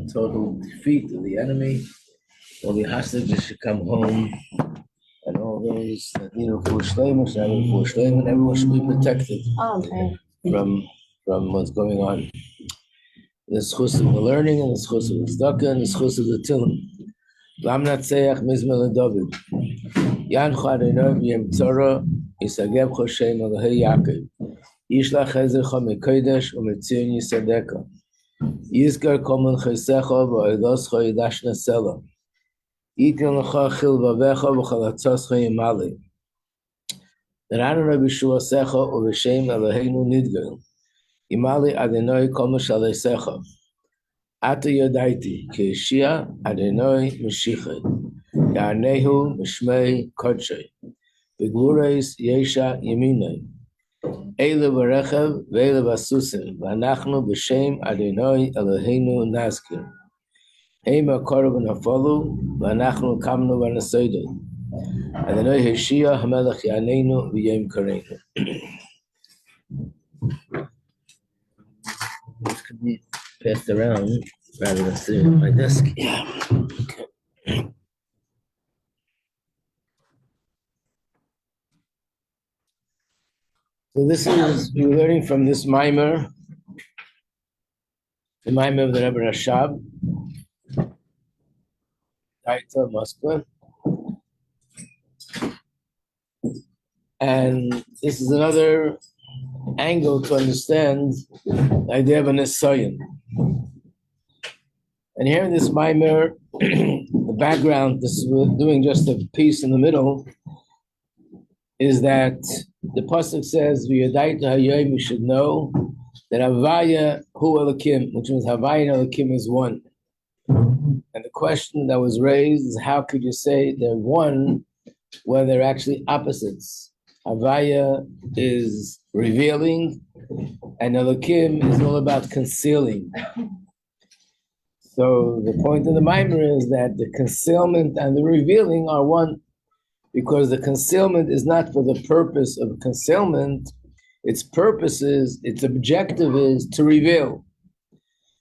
and total defeat of the enemy. All the hostages should come home, and all those that need a full shleimus should have a full shleimus, and everyone should be protected from what's going on. The schus of the learning, and the schus of the tzedakah, and the schus of the tillim. Lam natzeach mizmel David. Yanchu Adonai b'yem tzara yisageb choshem Elohei Yaakov. Yishlach ezercha mekodesh u'metzion yisadeka. Yizkar kol menchesecha v'oiloscha yidash nesela. Yitin lecha chil vavecha v'chalatzoscha yimali. Adonai b'shuasecha u'v'shem Eloheinu nidgel. Yimali Adonai kol meshalesecha. Ata yodaiti ki Yeshia Adonai Mashiach. Ya'anehu Mishmei Kodshei. B'glureis Yesha Yeminei. Eile b'rechev ve'eile b'susim. V'anachnu b'shem Adonai Eloheinu nazkir. Eima korov v'nafalu. V'anachnu kamnu v'nasoidei. Adonai Yeshia HaMelech Ya'aneinu v'yem kareinu. This could be passed around rather than sitting at my desk. Yeah. Okay. So this is, we're learning from this Mamar, the Mamar of the Rabbi Rashab, Veyadata Moskva. And this is another angle to understand the idea of a Nisayon. And here in this Mamar, the background, this is, we're doing just a piece in the middle, is that the pasuk says, "V'yadaita hayoyim," we should know that Havaya hu Elokim, which means Havaya and Elokim is one. And the question that was raised is, how could you say they're one when they're actually opposites? Havaya is revealing, and Elokim is all about concealing. So the point of the Mamar is that the concealment and the revealing are one, because the concealment is not for the purpose of concealment. Its purpose is, its objective is to reveal.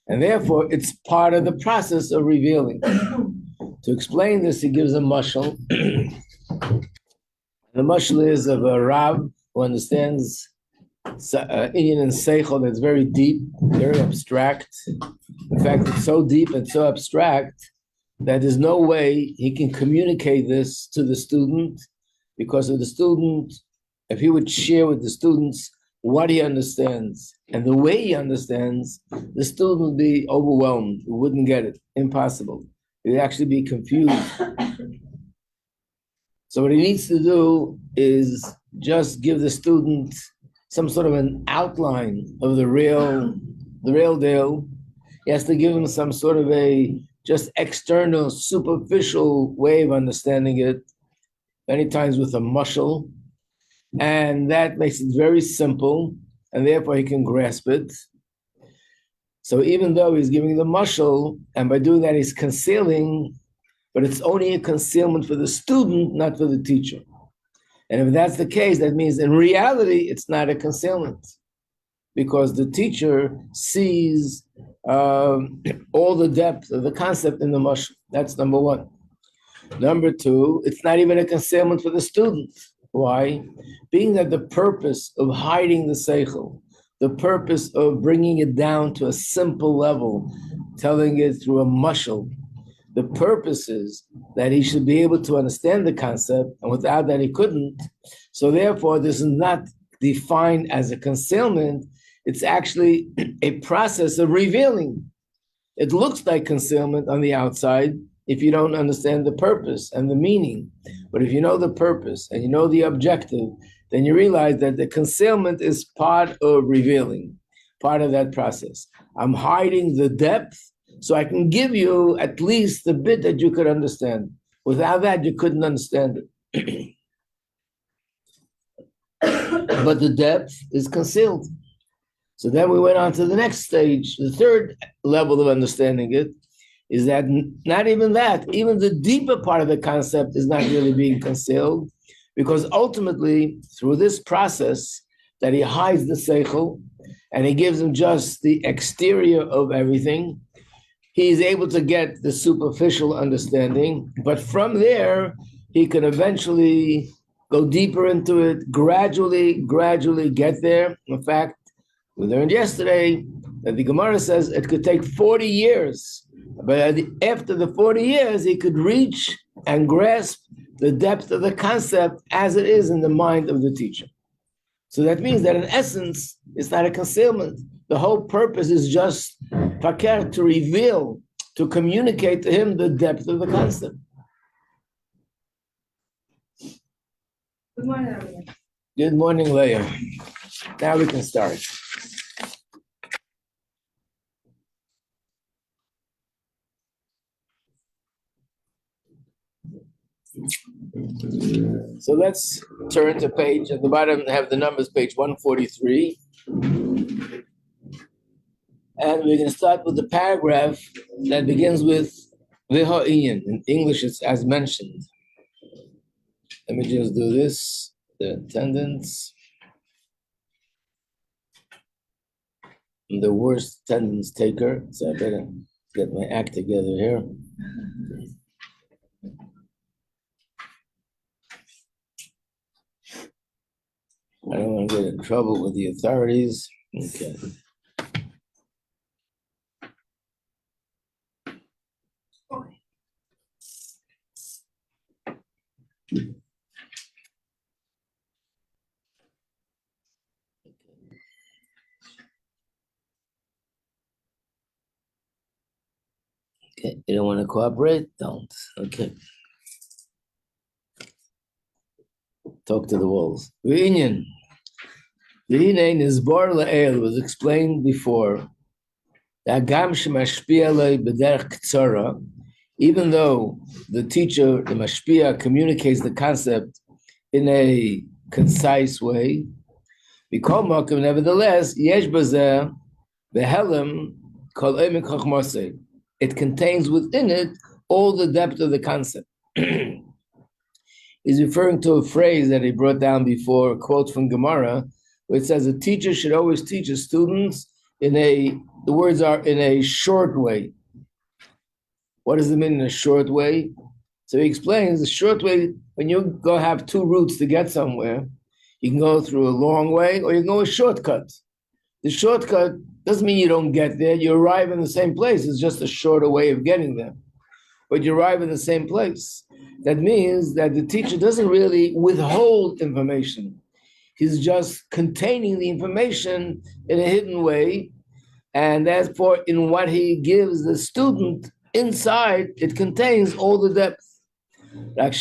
And therefore, it's part of the process of revealing. To explain this, he gives a mashal. The mashal is of a Rav who understands Inyan and Seichel that's very deep, very abstract. In fact, it's so deep and so abstract that there's no way he can communicate this to the student, because of the student, if he would share with the students what he understands and the way he understands, the student would be overwhelmed, he wouldn't get it, impossible. He'd actually be confused. So what he needs to do is just give the student some sort of an outline of the real deal. He has to give him some sort of a just external, superficial way of understanding it, many times with a mashal, and that makes it very simple, and therefore he can grasp it. So even though he's giving the mashal, and by doing that he's concealing, but it's only a concealment for the student, not for the teacher. And if that's the case, that means in reality, it's not a concealment, because the teacher sees all the depth of the concept in the mashal. That's number one. Number two, it's not even a concealment for the student. Why? Being that the purpose of hiding the seichel, the purpose of bringing it down to a simple level, telling it through a mashal, the purpose is that he should be able to understand the concept, and without that he couldn't. So therefore, this is not defined as a concealment. It's actually a process of revealing. It looks like concealment on the outside if you don't understand the purpose and the meaning. But if you know the purpose and you know the objective, then you realize that the concealment is part of revealing, part of that process. I'm hiding the depth so I can give you at least the bit that you could understand. Without that, you couldn't understand it. But the depth is concealed. So then we went on to the next stage. The third level of understanding it is that not even that, even the deeper part of the concept is not really being concealed, because ultimately, through this process, that he hides the seichel, and he gives him just the exterior of everything, he is able to get the superficial understanding, but from there, he can eventually go deeper into it, gradually get there. In fact, we learned yesterday that the Gemara says it could take 40 years, but after the 40 years, he could reach and grasp the depth of the concept as it is in the mind of the teacher. So that means that in essence, it's not a concealment. The whole purpose is just to reveal, to communicate to him the depth of the concept. Good morning, everyone. Good morning, Leah. Now we can start. So let's turn to page, at the bottom have the numbers, page 143. And we're going to start with the paragraph that begins with V'ha'inyan. In English, it's as mentioned. Let me just do this, the attendance. I'm the worst attendance taker, so I better get my act together here. I don't want to get in trouble with the authorities. Okay. Okay, you don't want to cooperate? Don't. Okay. Talk to the walls. V'inyan. V'hinei nizbar la'el was explained before. Hagam shemashpia lei b'derech ktsara, even though the teacher, the mashpia, communicates the concept in a concise way, nevertheless, yesh bazeh behelem kol emek chachmasei. It contains within it all the depth of the concept. He's referring to a phrase that he brought down before, a quote from Gemara, where it says a teacher should always teach his students the words are in a short way. What does it mean in a short way? So he explains the short way, when you go have two routes to get somewhere, you can go through a long way or you can go a shortcut. The shortcut doesn't mean you don't get there, you arrive in the same place, it's just a shorter way of getting there. But you arrive in the same place. That means that the teacher doesn't really withhold information. He's just containing the information in a hidden way, and therefore in what he gives the student inside, it contains all the depth. What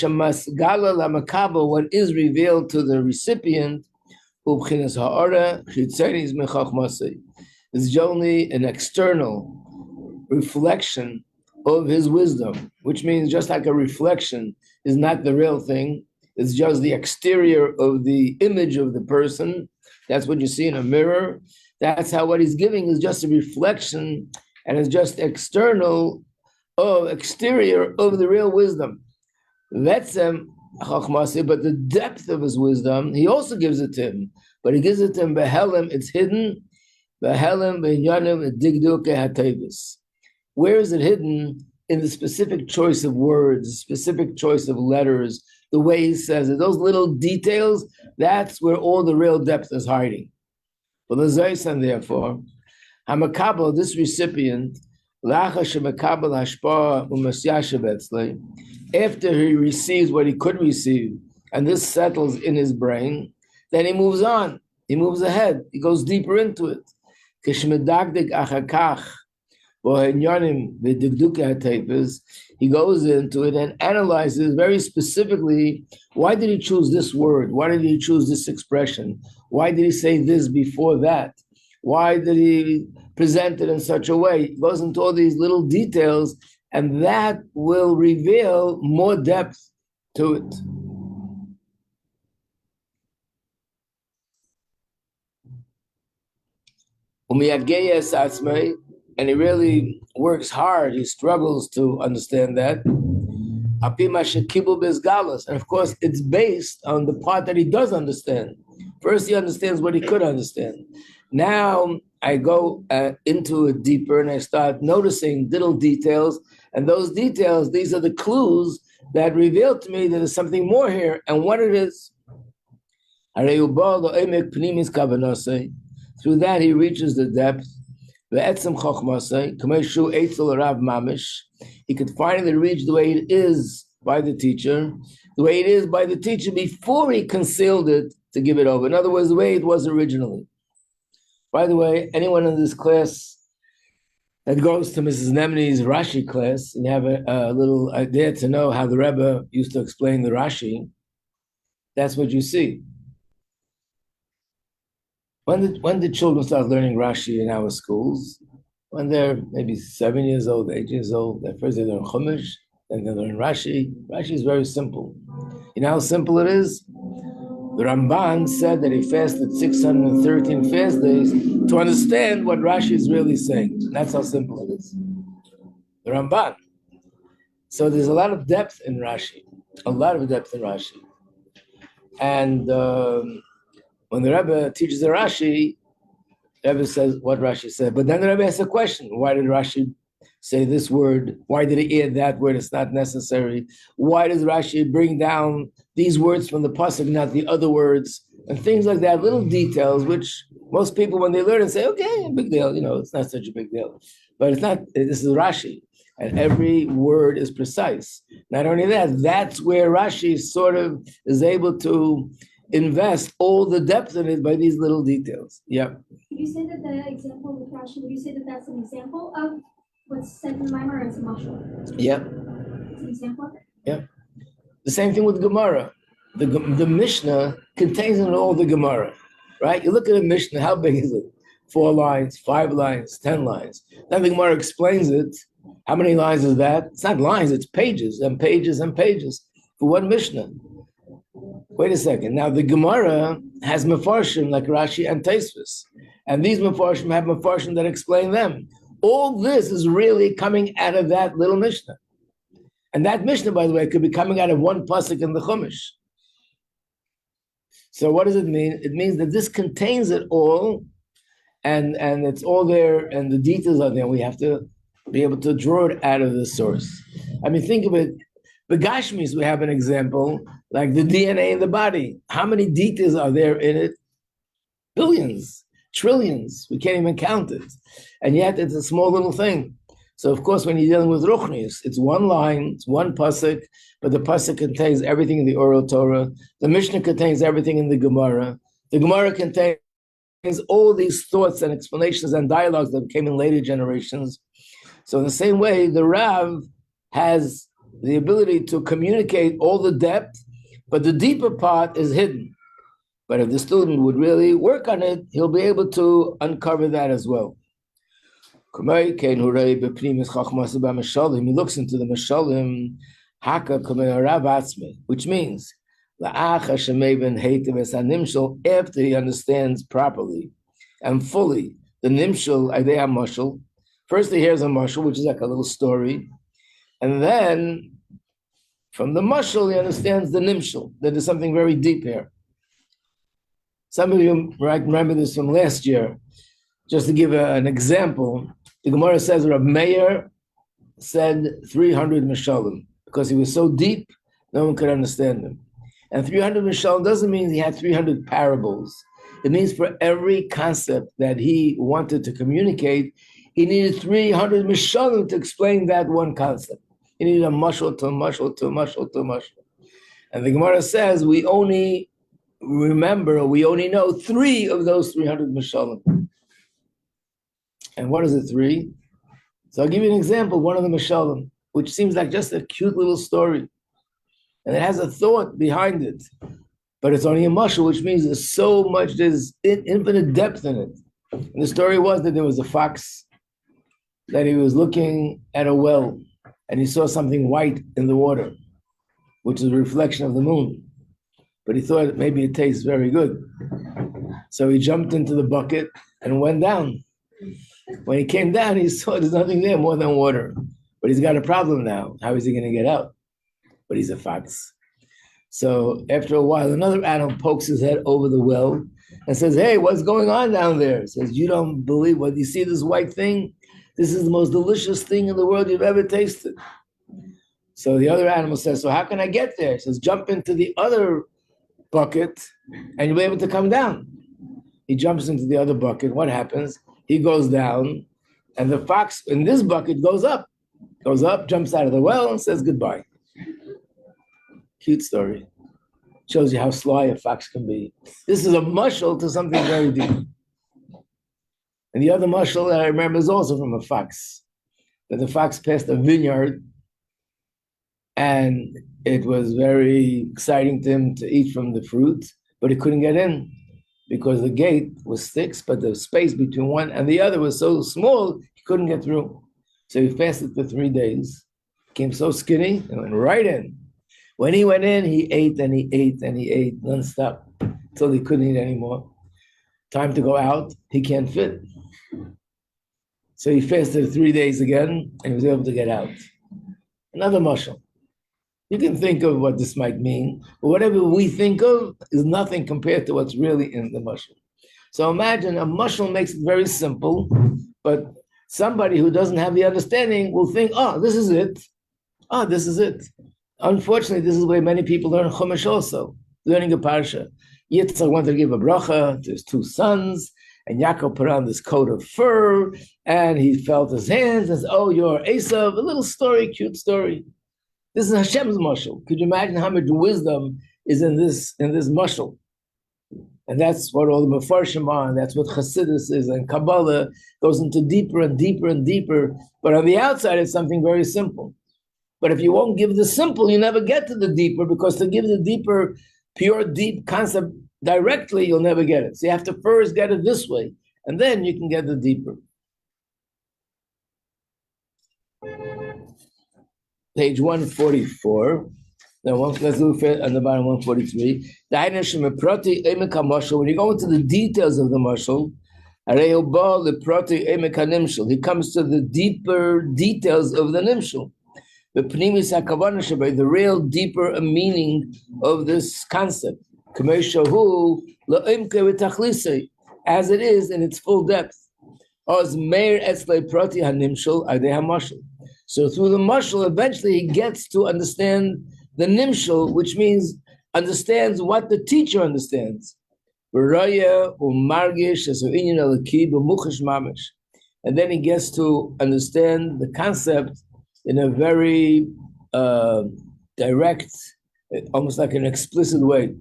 is revealed to the recipient is only an external reflection of his wisdom, which means just like a reflection is not the real thing, it's just the exterior of the image of the person. That's what you see in a mirror. That's how what he's giving is just a reflection, and it's just external exterior of the real wisdom. That's chachmasi, but the depth of his wisdom, he also gives it to him. But he gives it to him behelem, it's hidden. Behelem be'inyanim digduke hatevis. Where is it hidden? In the specific choice of words, specific choice of letters, the way he says it, those little details, that's where all the real depth is hiding. But the Zaysan, therefore, Hamakabel, this recipient, after he receives what he could receive, and this settles in his brain, then he moves on, he moves ahead, he goes deeper into it. He goes into it and analyzes very specifically, why did he choose this word? Why did he choose this expression? Why did he say this before that? Why did he present it in such a way? He goes into all these little details, and that will reveal more depth to it. And he really works hard, he struggles to understand that. And of course, it's based on the part that he does understand. First, he understands what he could understand. Now, I go into it deeper and I start noticing little details. And those details, these are the clues that reveal to me that there's something more here. And what it is, through that he reaches the depth. He could finally reach the way it is by the teacher, before he concealed it to give it over. In other words, the way it was originally. By the way, anyone in this class that goes to Mrs. Nemni's Rashi class, and you have a little idea to know how the Rebbe used to explain the Rashi, that's what you see. When the children start learning Rashi in our schools, when they're maybe 7 years old, 8 years old, at first they learn Chumash, then they learn Rashi. Rashi is very simple. You know how simple it is? The Ramban said that he fasted 613 fast days to understand what Rashi is really saying. That's how simple it is. The Ramban. So there's a lot of depth in Rashi. And when the Rebbe teaches the Rashi, the Rebbe says what Rashi said. But then the Rebbe asks a question. Why did Rashi say this word? Why did he add that word? It's not necessary. Why does Rashi bring down these words from the pasuk, not the other words? And things like that, little details, which most people, when they learn, say, okay, big deal. It's not such a big deal. But it's not. This is Rashi. And every word is precise. Not only that, that's where Rashi sort of is able to invest all the depth in it by these little details. Yeah. Could you say that the example with Rashi, would you say that that's an example of what's said in the Mamar, or it's a mashal? Yeah. It's an example of it? Yeah. The same thing with Gemara. The Mishnah contains in all the Gemara, right? You look at a Mishnah, how big is it? 4 lines, 5 lines, 10 lines. Then the Gemara explains it. How many lines is that? It's not lines, it's pages and pages and pages for one Mishnah. Wait a second. Now the Gemara has Mefarshim like Rashi and Tosfos, and these Mefarshim have Mefarshim that explain them. All this is really coming out of that little Mishnah, and that Mishnah, by the way, could be coming out of one pasuk in the Chumash. So what does it mean? It means that this contains it all, and it's all there, and the details are there. We have to be able to draw it out of the source. I mean, think of it. The Gashmis, we have an example, like the DNA in the body. How many details are there in it? Billions, trillions. We can't even count it. And yet it's a small little thing. So of course, when you're dealing with Ruchnis, it's one line, it's one pasuk, but the pasuk contains everything in the oral Torah. The Mishnah contains everything in the Gemara. The Gemara contains all these thoughts and explanations and dialogues that came in later generations. So in the same way, the Rav has the ability to communicate all the depth, but the deeper part is hidden. But if the student would really work on it, he'll be able to uncover that as well. He looks into the Mashalim, which means after he understands properly and fully the nimshal idea mashal. First he hears a mashal, which is like a little story, and then from the mashal he understands the nimshal, that there's something very deep here. Some of you might remember this from last year. Just to give an example, the Gemara says Rabbi Meir said 300 mishalim because he was so deep, no one could understand him. And 300 mishalim doesn't mean he had 300 parables. It means for every concept that he wanted to communicate, he needed 300 mishalim to explain that one concept. He needed a mashal to a mashal to a mashal to a mashal. And the Gemara says we only know 3 of those 300 mishalim. And what is it, 3? So I'll give you an example, one of the mishalim, which seems like just a cute little story. And it has a thought behind it. But it's only a mashal, which means there's infinite depth in it. And the story was that there was a fox, that he was looking at a well, and he saw something white in the water, which is a reflection of the moon. But he thought maybe it tastes very good. So he jumped into the bucket and went down. When he came down, he saw there's nothing there more than water. But he's got a problem now. How is he going to get out? But he's a fox. So after a while, another animal pokes his head over the well, and says, hey, what's going on down there? Says, you don't believe what you see this white thing? This is the most delicious thing in the world you've ever tasted. So the other animal says, so how can I get there? He says, jump into the other bucket and you'll be able to come down. He jumps into the other bucket. What happens? He goes down and the fox in this bucket goes up, jumps out of the well and says goodbye. Cute story. Shows you how sly a fox can be. This is a mushal to something very deep. And the other mushal that I remember is also from a fox. That the fox passed a vineyard and it was very exciting to him to eat from the fruit, but he couldn't get in because the gate was fixed, but the space between one and the other was so small, he couldn't get through. So he fasted for 3 days, became so skinny, and went right in. When he went in, he ate and he ate and he ate nonstop until he couldn't eat anymore. Time to go out, he can't fit. So he fasted 3 days again, and he was able to get out. Another mushal. You can think of what this might mean, but whatever we think of is nothing compared to what's really in the mushal. So imagine a mushal makes it very simple, but somebody who doesn't have the understanding will think, oh, this is it. Oh, this is it. Unfortunately, this is where many people learn Chumash also, learning a parsha. Yitzchak wanted to give a bracha to his 2 sons, and Yaakov put on this coat of fur, and he felt his hands and said, oh, you're Esav. A little story, cute story. This is Hashem's mushal. Could you imagine how much wisdom is in this mushal? And that's what all the Mefarshim are, and that's what Chassidus is, and Kabbalah goes into deeper and deeper and deeper. But on the outside, it's something very simple. But if you won't give the simple, you never get to the deeper, because to give the deeper, pure, deep concept directly, you'll never get it. So you have to first get it this way, and then you can get the deeper. Page 144. Now, let's look at on the bottom 143. When you go into the details of the mashal, he comes to the deeper details of the nimshal. The real deeper meaning of this concept, as it is in its full depth. So through the mashal, eventually he gets to understand the nimshal, which means understands what the teacher understands. And then he gets to understand the concept in a very direct, almost like an explicit way.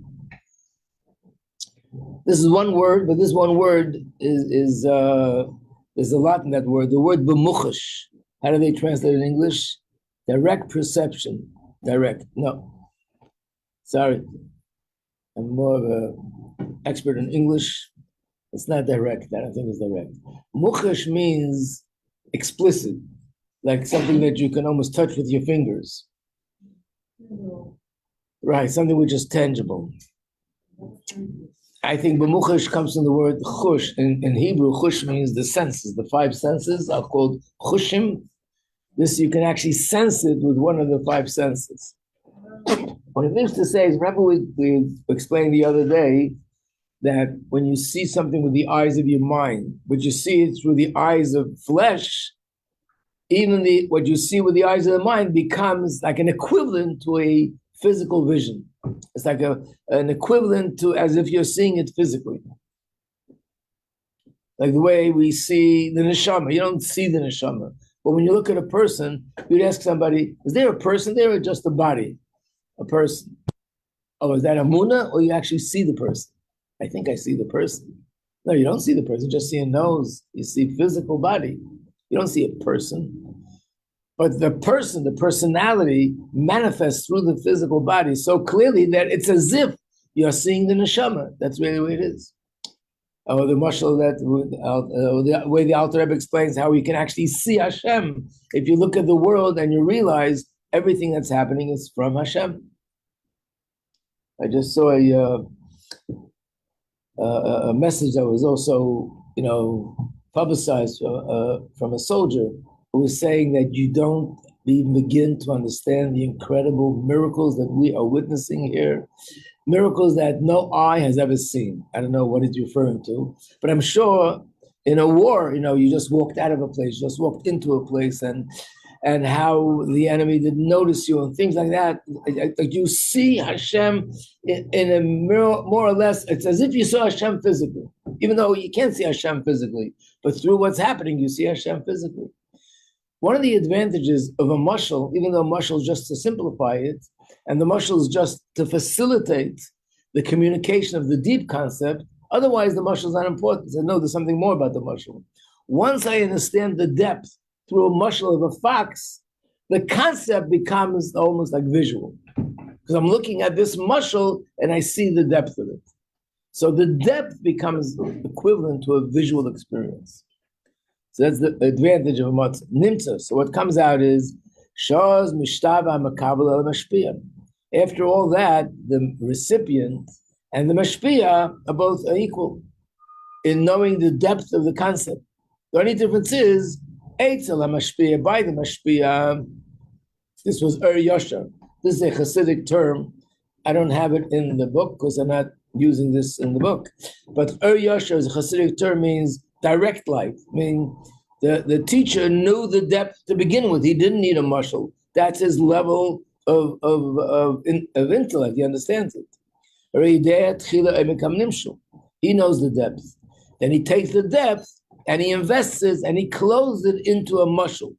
This is one word, but this one word is there's a lot in that word. The word b'muchash. How do they translate it in English? Direct perception. Direct. No. Sorry. I'm more of an expert in English. It's not direct. I don't think it's direct. Muchash means explicit, like something that you can almost touch with your fingers. Right, something which is tangible. I think b'muchash comes from the word chush. In Hebrew, chush means the senses. The 5 senses are called chushim. This, you can actually sense it with one of the 5 senses. What it means to say is, remember we explained the other day that when you see something with the eyes of your mind, but you see it through the eyes of flesh, even what you see with the eyes of the mind becomes like an equivalent to a physical vision. It's like an equivalent to as if you're seeing it physically. Like the way we see the neshama. You don't see the neshama. But when you look at a person, you'd ask somebody, is there a person there or just a body? A person. Oh, is that a muna or you actually see the person? I think I see the person. No, you don't see the person, you just see a nose. You see physical body. You don't see a person. But the person, the personality manifests through the physical body so clearly that it's as if you're seeing the neshama. That's really what it is. Or the mashal the way the Alter Rebbe explains how we can actually see Hashem. If you look at the world and you realize everything that's happening is from Hashem. I just saw a message that was also, publicized from a soldier who was saying that you don't even begin to understand the incredible miracles that we are witnessing here. miracles that no eye has ever seen. I don't know what it's referring to, but I'm sure in a war, you just walked out of a place, just walked into a place, and how the enemy didn't notice you and things like that. Like you see Hashem in a mirror, more or less. It's as if you saw Hashem physically, even though you can't see Hashem physically, but through what's happening, you see Hashem physically. One of the advantages of a mashal, even though mashal is just to simplify it, and the mashal is just to facilitate the communication of the deep concept, otherwise the mashal is not important. So no, there's something more about the mashal. Once I understand the depth through a mashal of a fox, the concept becomes almost like visual. Because I'm looking at this mashal and I see the depth of it. So the depth becomes equivalent to a visual experience. So that's the advantage of a matzah. Nimtza. So what comes out is Shaz Mishtava Makabel El Mashpia. After all that, the recipient and the mashpia are both equal in knowing the depth of the concept. The only difference is Eitzel HaMashpia, by the mashpia. This was Yosher. This is a Hasidic term. I don't have it in the book because I'm not using this in the book. But Yosher is a Hasidic term, means direct light. I mean, the teacher knew the depth to begin with. He didn't need a mashal. That's his level of intellect. He understands it. He knows the depth. Then he takes the depth and he invests it and he closes it into a mashal.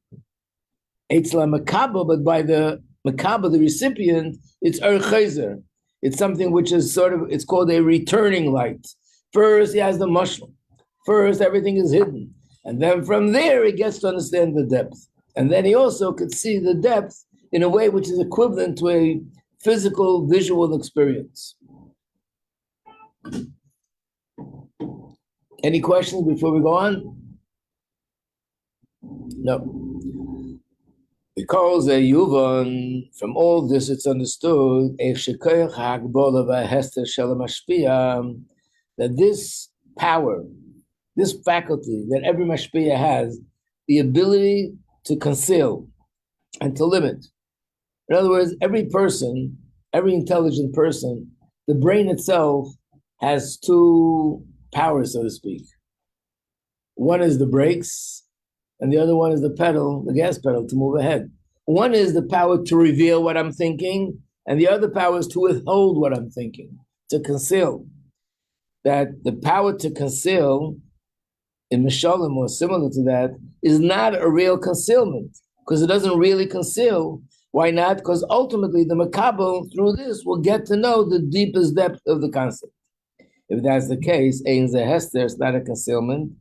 It's la makaba, but by the makaba, the recipient, it's chazer. It's something which is it's called a returning light. First, he has the mashal. First, everything is hidden. And then from there, he gets to understand the depth. And then he also could see the depth in a way which is equivalent to a physical, visual experience. Any questions before we go on? No. Because from all this, it's understood that this power, this faculty that every mashpia has, the ability to conceal and to limit. In other words, every person, every intelligent person, the brain itself has two powers, so to speak. One is the brakes, and the other one is the pedal, the gas pedal, to move ahead. One is the power to reveal what I'm thinking, and the other power is to withhold what I'm thinking, to conceal. That the power to conceal in Mishalim, or similar to that, is not a real concealment, because it doesn't really conceal. Why not? Because ultimately the makabel, through this, will get to know the deepest depth of the concept. If that's the case, Ein Ze Hester, it's not a concealment.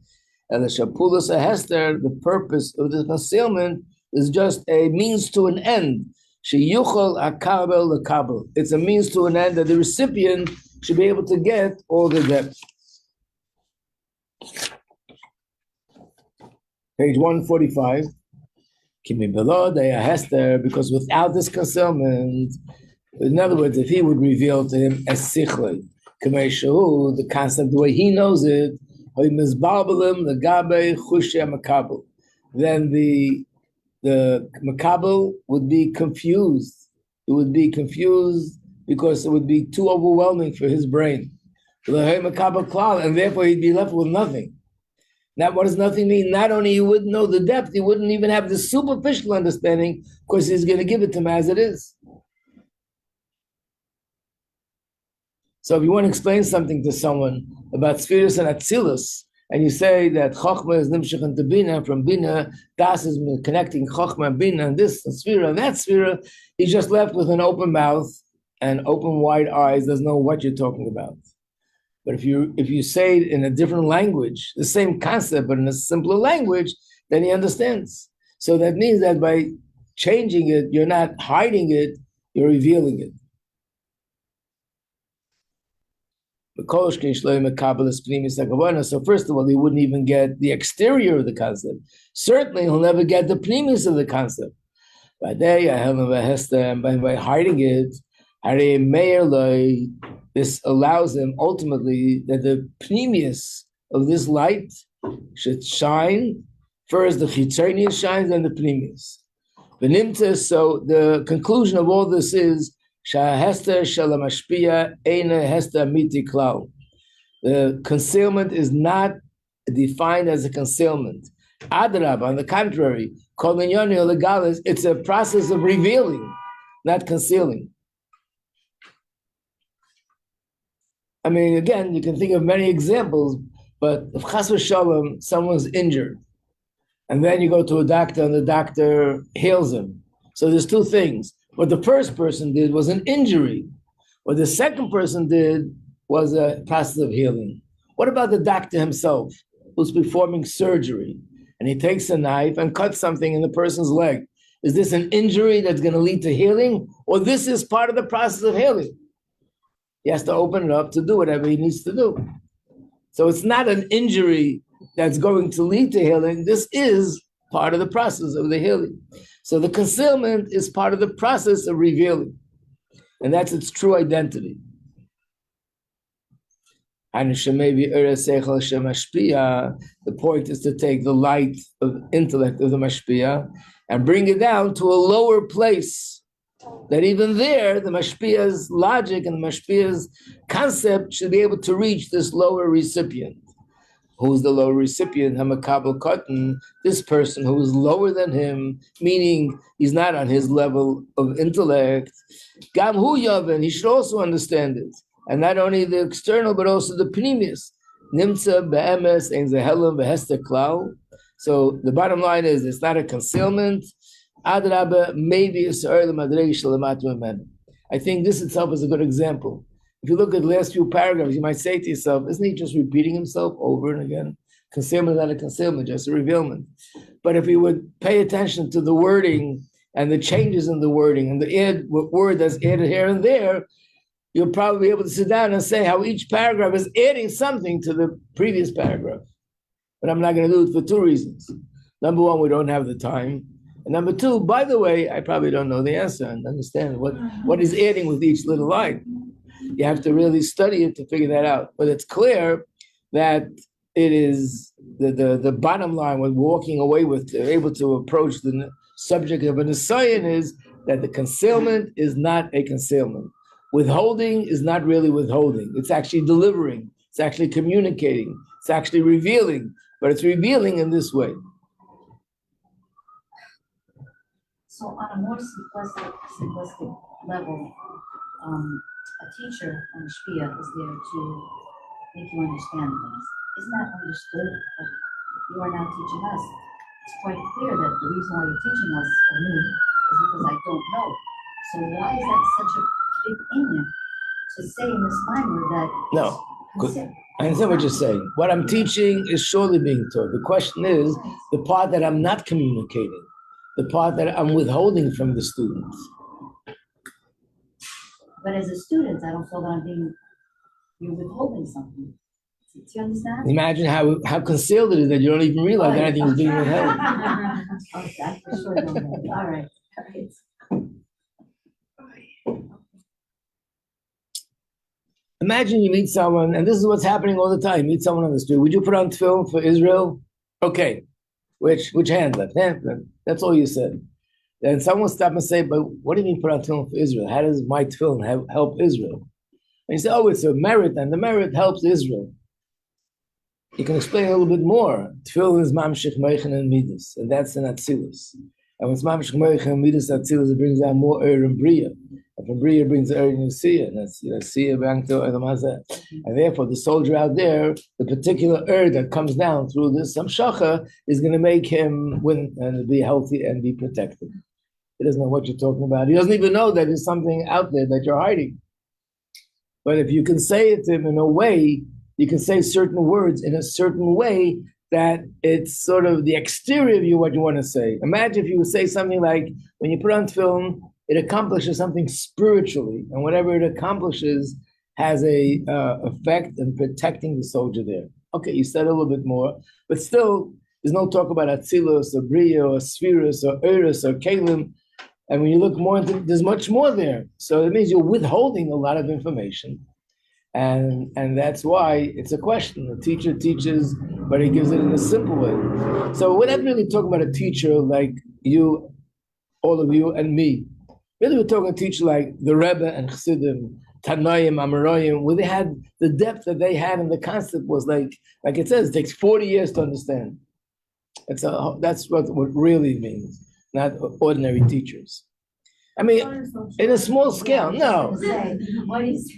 And the Shapulas Hester, the purpose of the concealment is just a means to an end. Sheyuchol akabel lekabel. It's a means to an end that the recipient should be able to get all the depth. Page 145. Because without this concealment, in other words, if he would reveal to him as sichle, the concept, the way he knows it, then the makabel would be confused. It would be confused because it would be too overwhelming for his brain. And therefore he'd be left with nothing. Now, what does nothing mean? Not only he wouldn't know the depth, he wouldn't even have the superficial understanding, because he's going to give it to him as it is. So if you want to explain something to someone about Sfiras and Atzilus, and you say that Chochmah is Nimshach and Bina, from Bina, Das is connecting Chochmah and Bina, and this and Sfira and that Sfira, he's just left with an open mouth and open wide eyes, doesn't know what you're talking about. But if you say it in a different language, the same concept, but in a simpler language, then he understands. So that means that by changing it, you're not hiding it, you're revealing it. So first of all, he wouldn't even get the exterior of the concept. Certainly, he'll never get the pnimis of the concept. By hiding it, this allows him ultimately that the pneumius of this light should shine. First, the chitzonius shines, then the pneumius. So the conclusion of all this is Shahester shalamashpia eina hester miti klau. The concealment is not defined as a concealment. Adrab, on the contrary, it's a process of revealing, not concealing. I mean, again, you can think of many examples, but if chas v'shalom, someone's injured, and then you go to a doctor and the doctor heals him. So there's two things. What the first person did was an injury. What the second person did was a process of healing. What about the doctor himself who's performing surgery and he takes a knife and cuts something in the person's leg? Is this an injury that's going to lead to healing, or this is part of the process of healing? He has to open it up to do whatever he needs to do. So it's not an injury that's going to lead to healing. This is part of the process of the healing. So the concealment is part of the process of revealing. And that's its true identity. The point is to take the light of intellect of the mashpia and bring it down to a lower place. That even there, the mashpia's logic and the mashpia's concept should be able to reach this lower recipient. Who's the lower recipient? Hamakabel Katan, this person who is lower than him, meaning he's not on his level of intellect. Gam hu yaven, he should also understand it. And not only the external, but also the pneumius. Nimtza be'emes ein zehelim behester klau. So the bottom line is, it's not a concealment. Adraba, maybe it's early madrege shalamat memenu. I think this itself is a good example. If you look at the last few paragraphs, you might say to yourself, isn't he just repeating himself over and again? Concealment is not a concealment, just a revealment. But if you would pay attention to the wording and the changes in the wording and the word that's added here and there, you'll probably be able to sit down and say how each paragraph is adding something to the previous paragraph. But I'm not going to do it for two reasons. Number one, we don't have the time. And number two, by the way, I probably don't know the answer and understand what is adding with each little line. You have to really study it to figure that out. But it's clear that it is the bottom line when walking away with, able to approach the subject of a Nisayon is that the concealment is not a concealment. Withholding is not really withholding. It's actually delivering. It's actually communicating. It's actually revealing. But it's revealing in this way. So on a more simplistic level, a teacher on Shpia is there to make you understand things. Isn't that understood? But you are now teaching us. It's quite clear that the reason why you're teaching us, or me, is because I don't know. So why is that such a big inyan to say in this mimer that no, I understand what you're saying. What I'm teaching is surely being taught. The question is the part that I'm not communicating, the part that I'm withholding from the students. But as a student, I don't feel that you're withholding something. Do you understand? Imagine how concealed it is that you don't even realize that anything is being withheld. Okay, I for sure don't know. All right. Imagine you meet someone, and this is what's happening all the time. You meet someone on the street. Would you put on tefillin for Israel? Okay. Which hand? Left hand? That's all you said. Then someone stop and say, but what do you mean put on tefillin for Israel? How does my tefillin help Israel? And you say, oh, it's a merit, and the merit helps Israel. You can explain a little bit more. Tefillin is mamshich meichen and midas, and that's an atzilus. And when it's mamshich meichen and midas atzilus, it brings out more and bria. And from bria brings and Nisayon, and that's Nisayon b'angto elamazeh. And therefore, the soldier out there, the particular that comes down through this samshacha is going to make him win and be healthy and be protected. He doesn't know what you're talking about. He doesn't even know that there's something out there that you're hiding. But if you can say it to him in a way, you can say certain words in a certain way that it's sort of the exterior of you, what you want to say. Imagine if you would say something like, when you put on tefillin, it accomplishes something spiritually, and whatever it accomplishes has a effect in protecting the soldier there. Okay, you said a little bit more, but still, there's no talk about Atzilus or Bria or Spherus or Eris or Kalim. And when you look more into, there's much more there. So it means you're withholding a lot of information. And that's why it's a question. The teacher teaches, but he gives it in a simple way. So we're not really talking about a teacher like you, all of you, and me. Really, we're talking a teacher like the Rebbe and Chassidim, Tanoim, Amoraim, where they had the depth that they had, and the concept was like it says, it takes 40 years to understand. That's what really means, not ordinary teachers. I mean, in a small scale, no.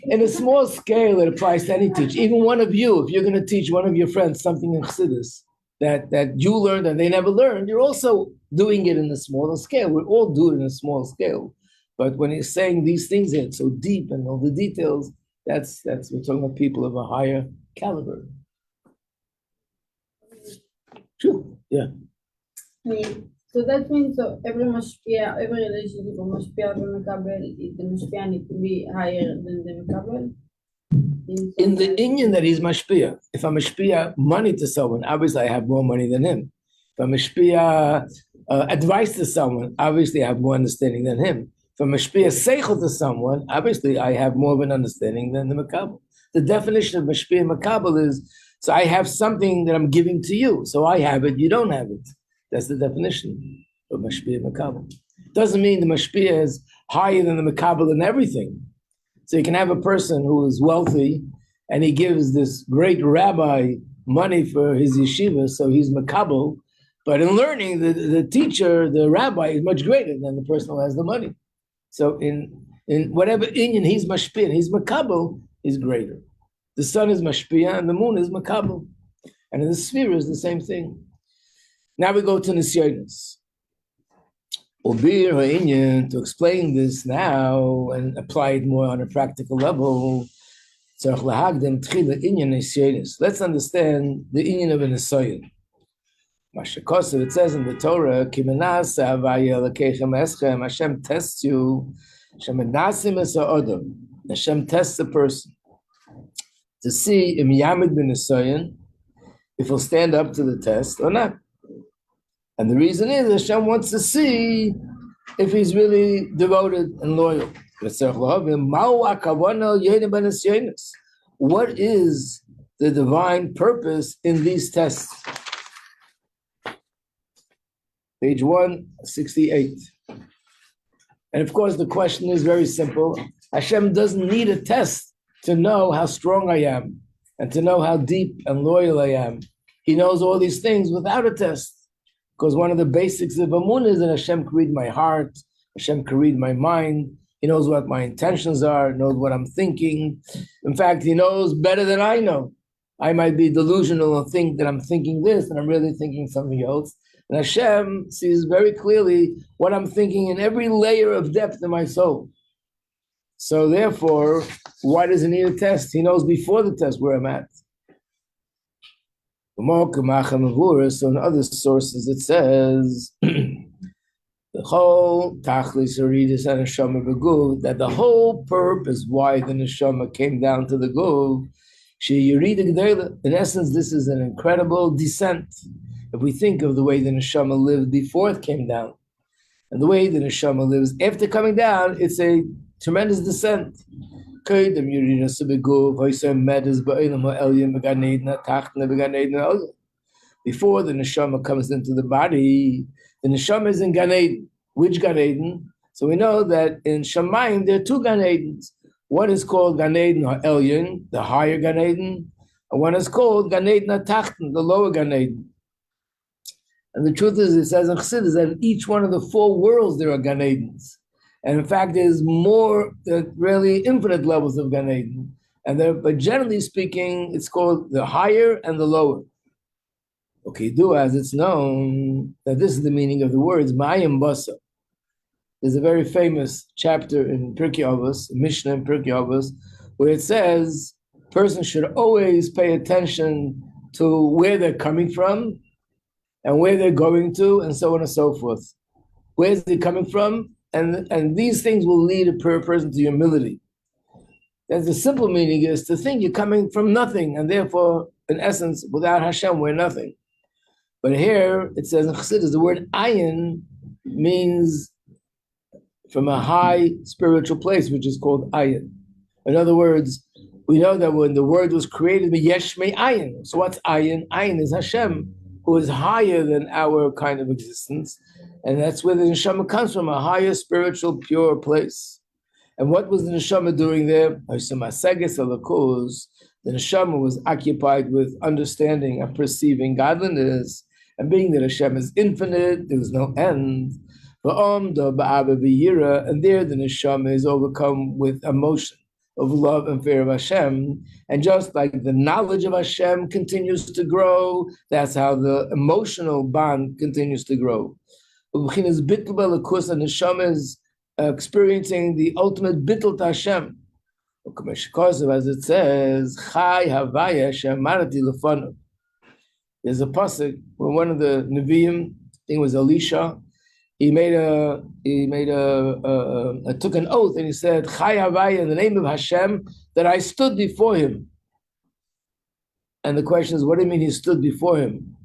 In a small scale, it applies to any teacher. Even one of you, if you're going to teach one of your friends something in Chassidus that you learned and they never learned, you're also doing it in a smaller scale. We all do it in a small scale. But when he's saying these things, it's so deep and all the details, that's we're talking about people of a higher caliber. Sure, yeah. So that means every mashpia, every relationship of mashpia and mekabel, the mashpia need to be higher than the mekabel. In the Indian that he's mashpia. If I'm mashpia money to someone, obviously I have more money than him. If I'm mashpia advice to someone, obviously I have more understanding than him. If I'm mashpia seichel to someone, obviously I have more of an understanding than the mekabel. The definition of mashpia and mekabel is, so I have something that I'm giving to you. So I have it, you don't have it. That's the definition of mashpia and mekabel. Doesn't mean the mashpia is higher than the mekabel in everything. So you can have a person who is wealthy and he gives this great rabbi money for his yeshiva, so he's mekabel. But in learning, the teacher, the rabbi, is much greater than the person who has the money. So in whatever Indian he's mashpia, he's mekabel, is greater. The sun is mashpia and the moon is mekabel. And in the sphere is the same thing. Now we go to Nisayon. Ubir ha'inyan, to explain this now and apply it more on a practical level. Let's understand the inyan of a Nisayon. Mashakosov, it says in the Torah, Hashem tests you. Hashem tests the person to see if he'll stand up to the test or not. And the reason is Hashem wants to see if he's really devoted and loyal. What is the divine purpose in these tests? Page 168. And of course, the question is very simple. Hashem doesn't need a test to know how strong I am and to know how deep and loyal I am. He knows all these things without a test. Because one of the basics of Amun is that Hashem can read my heart, Hashem can read my mind, He knows what my intentions are, knows what I'm thinking. In fact, He knows better than I know. I might be delusional and think that I'm thinking this and I'm really thinking something else. And Hashem sees very clearly what I'm thinking in every layer of depth in my soul. So therefore, why does He need a test? He knows before the test where I'm at. So in other sources it says the whole tachlis haridus and neshama b'guf, that the whole purpose why the neshama came down to the guf, in essence, this is an incredible descent. If we think of the way the neshama lived before it came down, and the way the neshama lives after coming down, it's a tremendous descent. Before the neshama comes into the body, the neshama is in Gan Eden. Which Gan Eden? So we know that in Shamayim there are two Gan Edens. One is called Gan Eden Elyon, the higher Gan Eden, and one is called Gan Eden HaTachten, the lower Gan Eden. And the truth is, it says in Chassidus that in each one of the four worlds there are Gan Edens. And in fact, there's more, really infinite levels of Gan Eden. But generally speaking, it's called the higher and the lower. Okay, as it's known that this is the meaning of the words Mayim Basa. There's a very famous chapter in Pirkei Avos, Mishnah in Pirkei Avos, where it says a person should always pay attention to where they're coming from and where they're going to, and so on and so forth. Where's it coming from? And these things will lead a person to humility. And the simple meaning is to think you're coming from nothing, and therefore, in essence, without Hashem, we're nothing. But here, it says in Chassidus, the word ayin means from a high spiritual place, which is called ayin. In other words, we know that when the word was created, yesh me ayin. So what's ayin? Ayin is Hashem, who is higher than our kind of existence. And that's where the neshama comes from, a higher spiritual, pure place. And what was the neshama doing there? The neshama was occupied with understanding and perceiving godliness, and being that Hashem is infinite, there was no end. And there the neshama is overcome with emotion of love and fear of Hashem. And just like the knowledge of Hashem continues to grow, that's how the emotional bond continues to grow. And the neshama is experiencing the ultimate bittul to Hashem. As it says, Chai Havaya Shemarati Lefanav. There's a pasuk where one of the Nevi'im, I think it was Elisha, he took an oath and he said, Chai Havaya, in the name of Hashem, that I stood before him. And the question is, what do you mean he stood before him?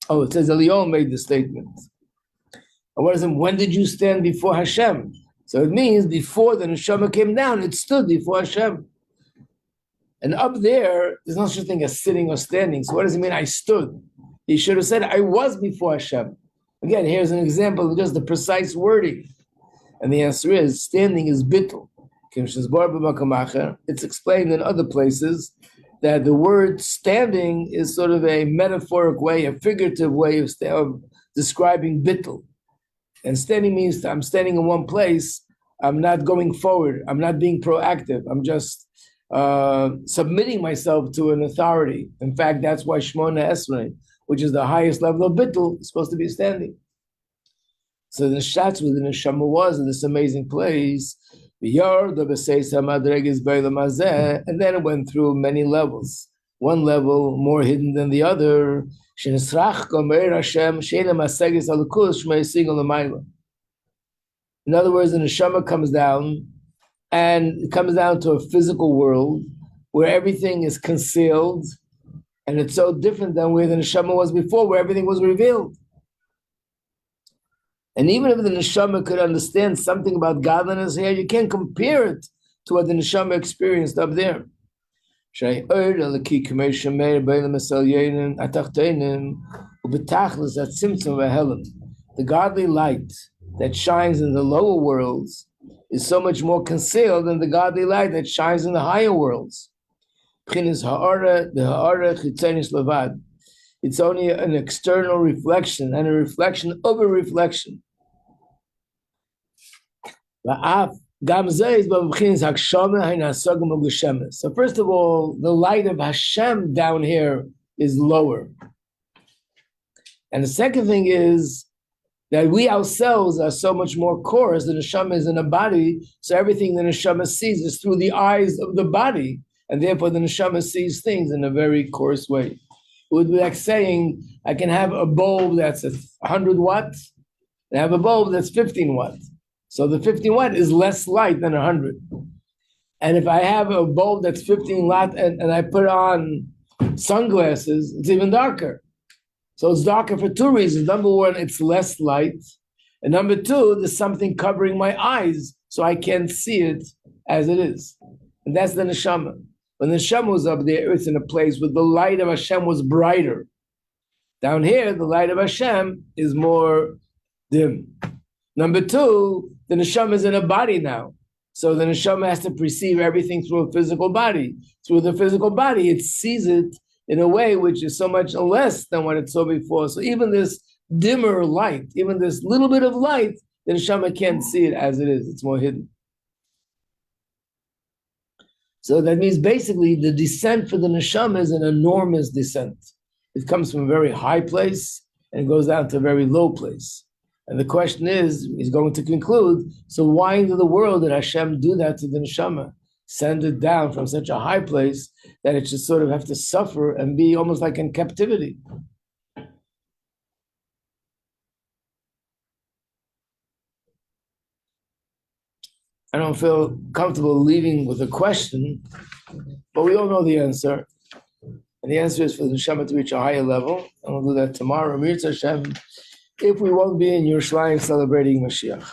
Oh, it says Eliyahu made the statement. And what is it? When did you stand before Hashem? So it means before the neshama came down, it stood before Hashem. And up there, there's no such thing as sitting or standing. So what does it mean, I stood? He should have said, I was before Hashem. Again, here's an example of just the precise wording. And the answer is, standing is bittul. It's explained in other places that the word standing is sort of a metaphoric way, a figurative way of describing bittul. And standing means I'm standing in one place. I'm not going forward. I'm not being proactive. I'm just submitting myself to an authority. In fact, that's why Shmona Esrei, which is the highest level of bittul, is supposed to be standing. So the shatz where the neshama was in this amazing place, and then it went through many levels. One level more hidden than the other. In other words, the neshama comes down, and it comes down to a physical world where everything is concealed, and it's so different than where the neshama was before, where everything was revealed. And even if the neshama could understand something about godliness here, you can't compare it to what the neshama experienced up there. The godly light that shines in the lower worlds is so much more concealed than the godly light that shines in the higher worlds. It's only an external reflection and a reflection of a reflection. So first of all, the light of Hashem down here is lower. And the second thing is that we ourselves are so much more coarse. The neshama is in a body, so everything the neshama sees is through the eyes of the body, and therefore the neshama sees things in a very coarse way. It would be like saying, I can have a bulb that's 100 watts, and have a bulb that's 15 watts. So the 15 watt is less light than 100. And if I have a bulb that's 15 watt and I put on sunglasses, it's even darker. So it's darker for two reasons. Number one, it's less light. And number two, there's something covering my eyes so I can't see it as it is. And that's the neshama. When the neshama was up there, it's in a place where the light of Hashem was brighter. Down here, the light of Hashem is more dim. Number two, the neshama is in a body now. So the neshama has to perceive everything through a physical body. Through the physical body, it sees it in a way which is so much less than what it saw before. So even this dimmer light, even this little bit of light, the neshama can't see it as it is. It's more hidden. So that means basically the descent for the neshama is an enormous descent. It comes from a very high place and it goes down to a very low place. And the question is, he's going to conclude, so why into the world did Hashem do that to the neshama? Send it down from such a high place that it should sort of have to suffer and be almost like in captivity. I don't feel comfortable leaving with a question, but we all know the answer. And the answer is for the neshama to reach a higher level. And we'll do that tomorrow. Mirza Hashem, if we won't be in Yerushalayim celebrating Mashiach.